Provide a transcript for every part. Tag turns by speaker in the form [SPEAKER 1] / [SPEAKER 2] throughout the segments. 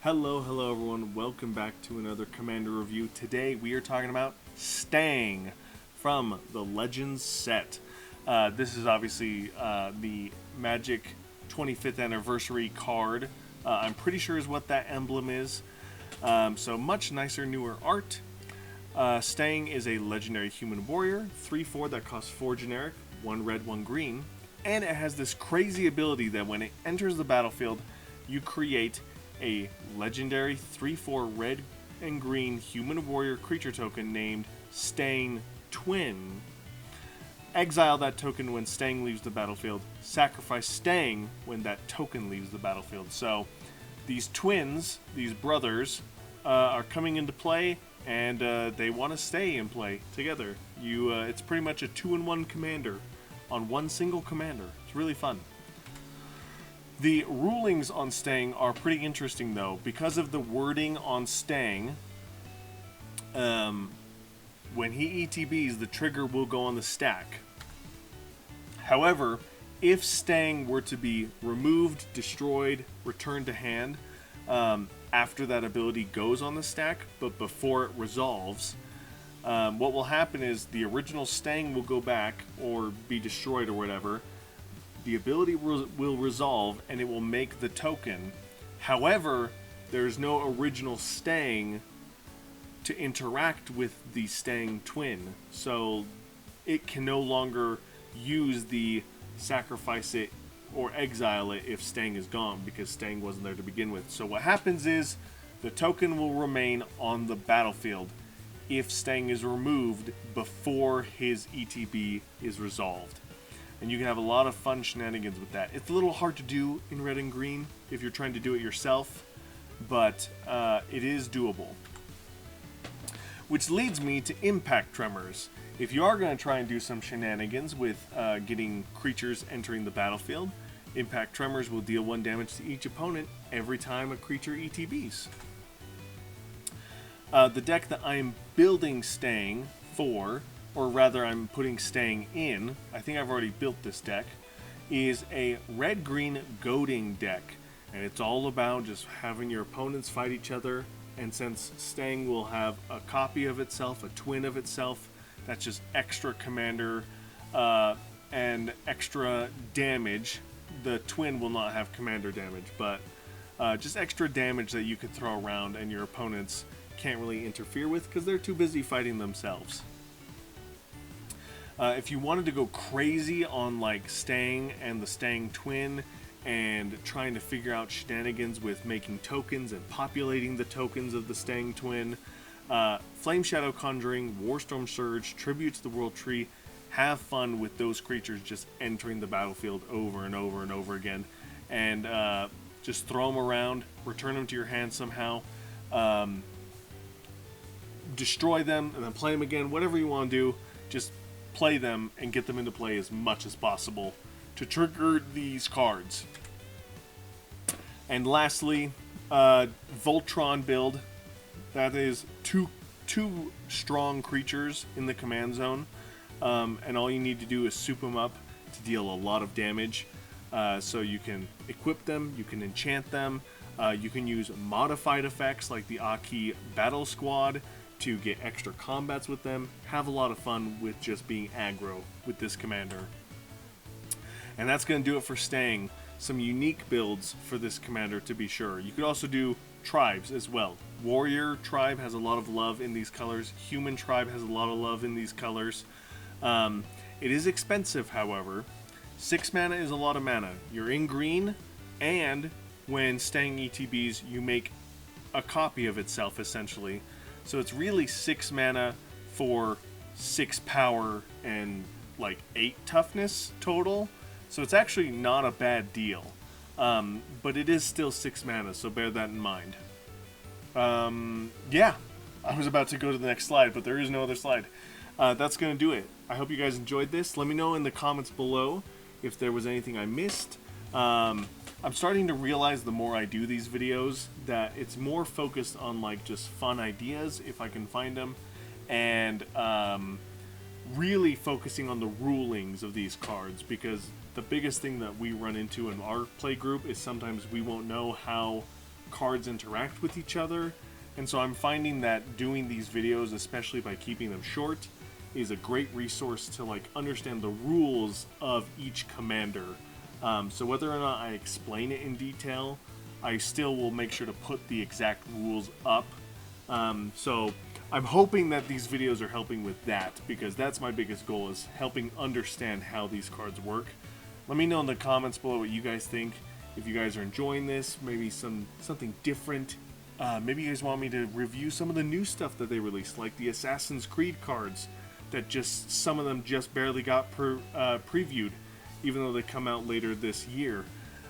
[SPEAKER 1] Hello everyone. Welcome back to another Commander review. Today we are talking about Stangg from the Legends set. This is obviously the Magic 25th anniversary card. I'm pretty sure is what that emblem is. So much nicer, newer art. Stangg is a legendary human warrior, 3/4 that costs 4 generic, 1 red, 1 green, and it has this crazy ability that when it enters the battlefield, you create a legendary 3/4 red and green human warrior creature token named Stangg Twin. Exile that token when Stangg leaves the battlefield. Sacrifice Stangg when that token leaves the battlefield. So these twins, these brothers, are coming into play, and they want to stay in play together. It's pretty much a 2-in-1 commander on one single commander. It's really fun. The rulings on Stangg are pretty interesting, though, because of the wording on Stangg. When he ETBs, the trigger will go on the stack. However, if Stangg were to be removed, destroyed, returned to hand, after that ability goes on the stack, but before it resolves, what will happen is the original Stangg will go back or be destroyed or whatever. The ability will resolve and it will make the token. However, there's no original Stangg to interact with the Stangg Twin, so it can no longer use the sacrifice it or exile it if Stangg is gone, because Stangg wasn't there to begin with. So what happens is the token will remain on the battlefield if Stangg is removed before his ETB is resolved. And you can have a lot of fun shenanigans with that. It's a little hard to do in red and green if you're trying to do it yourself, but it is doable. Which leads me to Impact Tremors. If you are going to try and do some shenanigans with getting creatures entering the battlefield, Impact Tremors will deal 1 damage to each opponent every time a creature ETBs. The deck that I am building Stangg for, or rather I'm putting Stangg in, I think I've already built this deck, is a red-green goading deck. And it's all about just having your opponents fight each other, and since Stangg will have a copy of itself, a twin of itself, that's just extra commander and extra damage. The twin will not have commander damage, but just extra damage that you could throw around and your opponents can't really interfere with because they're too busy fighting themselves. If you wanted to go crazy on like Stangg and the Stangg Twin and trying to figure out shenanigans with making tokens and populating the tokens of the Stangg Twin, Flame Shadow Conjuring, Warstorm Surge, Tribute to the World Tree, have fun with those creatures just entering the battlefield over and over and over again, and just throw them around, return them to your hand somehow, destroy them, and then play them again. Whatever you want to do, just play them and get them into play as much as possible to trigger these cards. And lastly, Voltron build. That is two strong creatures in the command zone, and all you need to do is soup them up to deal a lot of damage. So you can equip them, you can enchant them, you can use modified effects like the Aki Battle Squad to get extra combats with them. Have a lot of fun with just being aggro with this commander. And that's going to do it for Stangg. Some unique builds for this commander, to be sure. You could also do tribes as well. Warrior tribe has a lot of love in these colors. Human tribe has a lot of love in these colors. It is expensive, however. 6 mana is a lot of mana. You're in green, and when Stangg ETBs, you make a copy of itself, essentially. So it's really 6 mana for 6 power and like 8 toughness total. So it's actually not a bad deal. But it is still 6 mana, so bear that in mind. Yeah, I was about to go to the next slide, but there is no other slide. That's going to do it. I hope you guys enjoyed this. Let me know in the comments below if there was anything I missed. I'm starting to realize the more I do these videos that it's more focused on like just fun ideas if I can find them, and really focusing on the rulings of these cards, because the biggest thing that we run into in our play group is sometimes we won't know how cards interact with each other. And so I'm finding that doing these videos, especially by keeping them short, is a great resource to like understand the rules of each commander. So whether or not I explain it in detail, I still will make sure to put the exact rules up. So I'm hoping that these videos are helping with that, because that's my biggest goal, is helping understand how these cards work. Let me know in the comments below what you guys think. If you guys are enjoying this, maybe something different. Maybe you guys want me to review some of the new stuff that they released, like the Assassin's Creed cards, that just some of them just barely got previewed, even though they come out later this year.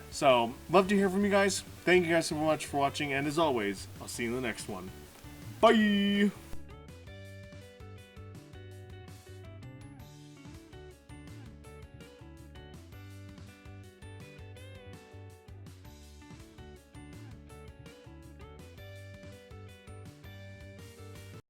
[SPEAKER 1] So, love to hear from you guys. Thank you guys so much for watching, and as always, I'll see you in the next one. Bye!